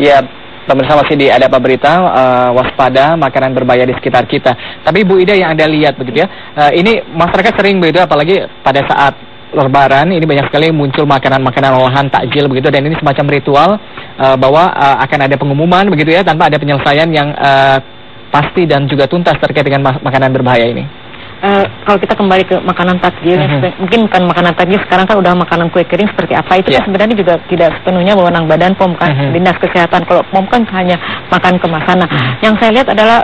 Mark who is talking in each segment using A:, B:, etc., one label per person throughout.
A: Ya, pemirsa masih di Ada Apa Berita, waspada makanan berbahaya di sekitar kita. Tapi Bu Ida, yang Anda lihat begitu ya, ini masyarakat sering begitu, apalagi pada saat Lebaran ini banyak sekali muncul makanan-makanan olahan takjil begitu, dan ini semacam ritual bahwa akan ada pengumuman begitu ya, tanpa ada penyelesaian yang pasti dan juga tuntas terkait dengan makanan berbahaya ini.
B: Kalau kita kembali ke makanan takjil, mungkin bukan makanan takjil, sekarang kan udah makanan kue kering seperti apa, itu kan sebenarnya juga tidak sepenuhnya wewenang Badan POM kan, Dinas Kesehatan. Kalau POM kan hanya makan kemasan. Nah, yang saya lihat adalah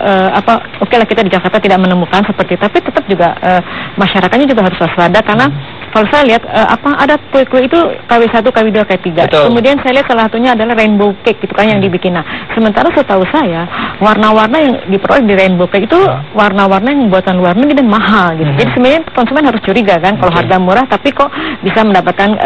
B: oke lah kita di Jakarta tidak menemukan seperti itu, tapi tetap juga masyarakatnya juga harus waspada, karena kalau saya lihat ada kue-kue itu KW1, KW2, KW3. Kemudian saya lihat salah satunya adalah rainbow cake gitu kan yang dibikin. Nah, sementara setahu saya warna-warna yang diperoleh di rainbow cake itu warna-warna yang buatan luar negeri dan mahal gitu. Jadi sebenarnya konsumen harus curiga kan kalau harga murah tapi kok bisa mendapatkan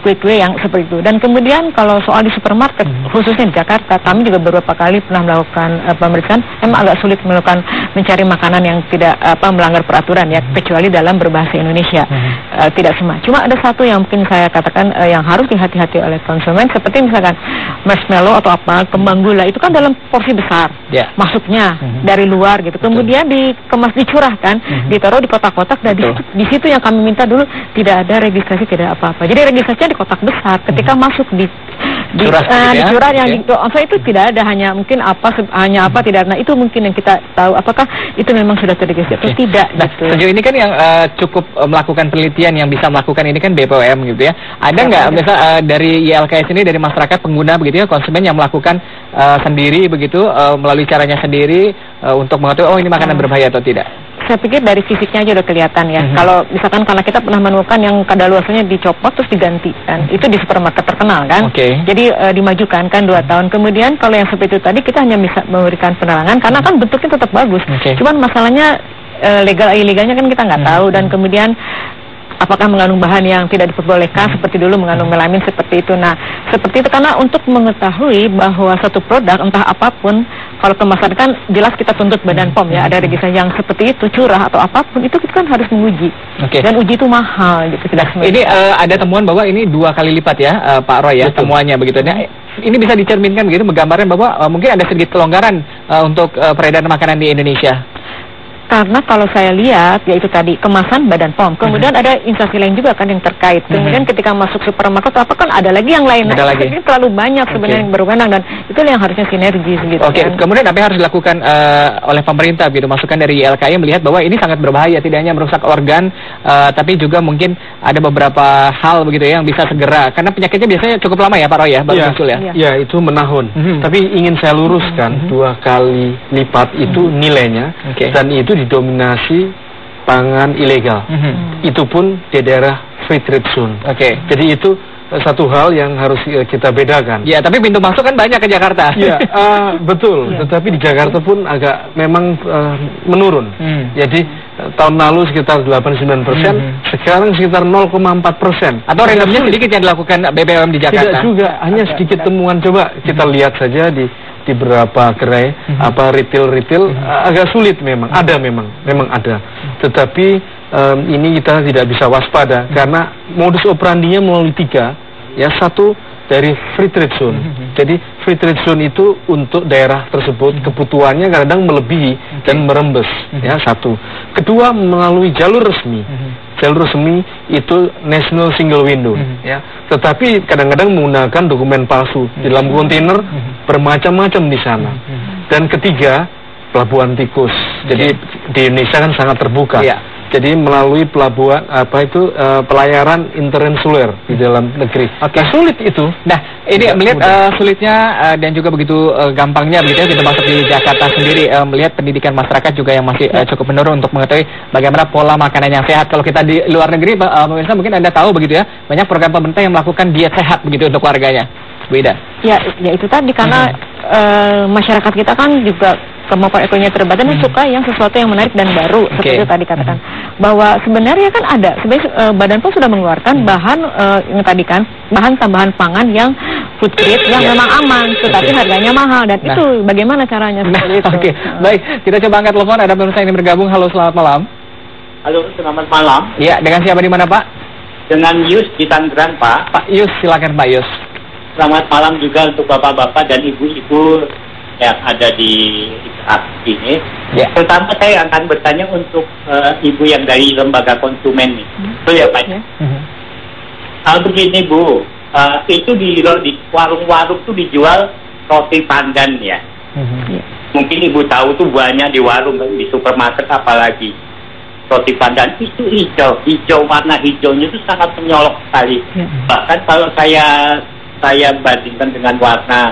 B: kue-kue yang seperti itu. Dan kemudian kalau soal di supermarket, khususnya di Jakarta, kami juga beberapa kali pernah melakukan pemeriksaan. Emang agak sulit mencari makanan yang tidak melanggar peraturan ya, kecuali dalam berbahasa Indonesia. Tidak semua. Cuma ada satu yang mungkin saya katakan yang harus dihati-hati oleh konsumen, seperti misalkan marshmallow atau kembang gula, itu kan dalam porsi besar masuknya dari luar gitu. Kemudian dikemas, dicurahkan, ditaruh di kotak-kotak, dan di situ yang kami minta dulu tidak ada registrasi, tidak apa-apa. Jadi registrasinya di kotak besar, ketika masuk dicurah yang itu tidak ada, hanya mungkin tidak. Nah, itu mungkin yang kita tahu apakah itu memang sudah terregistrasi atau tidak.
A: Nah, gitu. Sejauh ini kan yang cukup melakukan penelitian, yang bisa melakukan ini kan BPOM gitu ya. Ada nggak misal dari YLKS ini, dari masyarakat pengguna begitu ya, konsumen yang melakukan sendiri begitu, melalui caranya sendiri untuk mengetahui ini makanan berbahaya atau tidak?
B: Saya pikir dari fisiknya aja udah kelihatan ya. Kalau misalkan karena kita pernah menemukan yang kadaluarsanya dicopot terus diganti, dan itu di supermarket terkenal kan. Jadi dimajukan kan 2 tahun. Kemudian kalau yang seperti itu tadi kita hanya bisa memberikan penerangan karena kan bentuknya tetap bagus. Cuman masalahnya legal ilegalnya kan kita nggak tahu, dan kemudian apakah mengandung bahan yang tidak diperbolehkan seperti dulu mengandung melamin seperti itu. Nah, seperti itu karena untuk mengetahui bahwa satu produk entah apapun, kalau kemasan kan jelas kita tuntut Badan POM ya, ada registrasi yang seperti itu, curah atau apapun itu kita kan harus menguji. Dan uji itu mahal gitu.
A: Ini ada temuan bahwa ini 2 kali lipat ya, Pak Roy ya, temuannya begitu. Nah, ini bisa dicerminkan begitu, menggambarkan bahwa mungkin ada sedikit kelonggaran untuk peredaran makanan di Indonesia.
B: Karena kalau saya lihat, yaitu tadi kemasan Badan POM, kemudian ada instansi lain juga kan yang terkait. Kemudian ketika masuk supermarket kan ada lagi yang lain. Nah, ini terlalu banyak sebenarnya yang berwenang, dan itu yang harusnya sinergi gitu.
A: Kemudian apa yang harus dilakukan oleh pemerintah gitu? Masukan dari YLKI melihat bahwa ini sangat berbahaya, tidak hanya merusak organ, tapi juga mungkin ada beberapa hal begitu ya yang bisa segera, karena penyakitnya biasanya cukup lama ya Pak Roy ya, baru muncul ya.
C: Ya, itu menahun. Tapi ingin saya luruskan, 2 kali lipat itu nilainya, dan itu didominasi pangan ilegal. Itu pun di daerah free trade zone. Jadi itu satu hal yang harus kita bedakan.
A: Ya, tapi pintu masuk kan banyak ke Jakarta.
C: Ya, betul. Tetapi di Jakarta pun agak memang menurun. Jadi tahun lalu sekitar 8-9%, sekarang sekitar 0,4%.
A: Atau randomnya sedikit yang dilakukan BPOM di Jakarta?
C: Tidak juga, hanya sedikit temuan. Coba kita lihat saja di beberapa gerai retail agak sulit memang. Memang ada. Tetapi ini kita tidak bisa waspada karena modus operandinya melalui 3 ya. Satu dari free trade zone. Jadi free trade zone itu untuk daerah tersebut kebutuhannya kadang melebihi dan merembes ya, satu. Kedua melalui jalur resmi. Jalur resmi itu National Single Window ya. Tetapi kadang-kadang menggunakan dokumen palsu di dalam kontainer bermacam-macam di sana. Dan ketiga, pelabuhan tikus. Jadi di Indonesia kan sangat terbuka. Jadi melalui pelabuhan pelayaran interinsuler di dalam negeri. Sulit itu.
A: Nah, ini melihat sulitnya dan juga begitu gampangnya begitu ya kita masuk di Jakarta sendiri, melihat pendidikan masyarakat juga yang masih cukup menurun untuk mengetahui bagaimana pola makanan yang sehat. Kalau kita di luar negeri, pemirsa mungkin Anda tahu begitu ya, banyak program pemerintah yang melakukan diet sehat begitu untuk warganya. Beda. Ya
B: itu tadi karena masyarakat kita kan juga kemampuan ekonominya terbatas dan suka yang sesuatu yang menarik dan baru, seperti itu tadi katakan bahwa sebenarnya kan ada Badan POM sudah mengeluarkan bahan yang tadi kan bahan tambahan pangan yang food grade yang memang aman, tetapi harganya mahal, dan itu bagaimana caranya seperti itu.
A: Baik, kita coba angkat telepon, ada pemirsa yang bergabung. Halo, selamat malam.
D: Halo, selamat malam.
A: Iya, dengan siapa di mana Pak?
D: Dengan Yus di Tangerang Pak.
A: Pak Yus, silakan Pak Yus.
D: selamat malam juga untuk bapak-bapak dan ibu-ibu yang ada di sini.
A: Ya.
D: Pertama saya akan bertanya untuk ibu yang dari lembaga konsumen nih. Betul ya Pak? Begini Bu, itu di warung-warung tuh dijual roti pandan ya. Mungkin ibu tahu tuh banyak di warung, di supermarket apalagi. Roti pandan itu hijau warna hijaunya itu sangat menyolok sekali. Bahkan kalau saya bandingkan dengan warna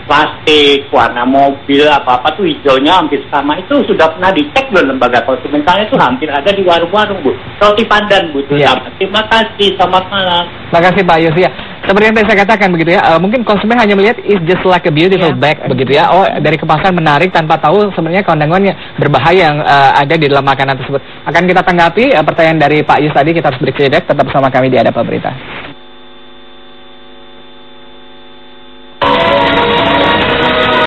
D: plastik, warna mobil, apa-apa tuh hijaunya hampir sama. Itu sudah pernah dicek loh lembaga konsumen. Saya itu hampir ada di warung-warung Bu. Roti pandan Bu. Terima kasih, selamat malam.
A: Terima kasih Pak Yus ya. Seperti yang tadi saya katakan begitu ya, mungkin konsumen hanya melihat it's just like a beautiful bag begitu ya. Oh, dari kemasan menarik tanpa tahu sebenarnya kandungannya berbahaya yang ada di dalam makanan tersebut. Akan kita tanggapi pertanyaan dari Pak Yus tadi, kita harus break. Tetap bersama kami di Ada Apa Berita.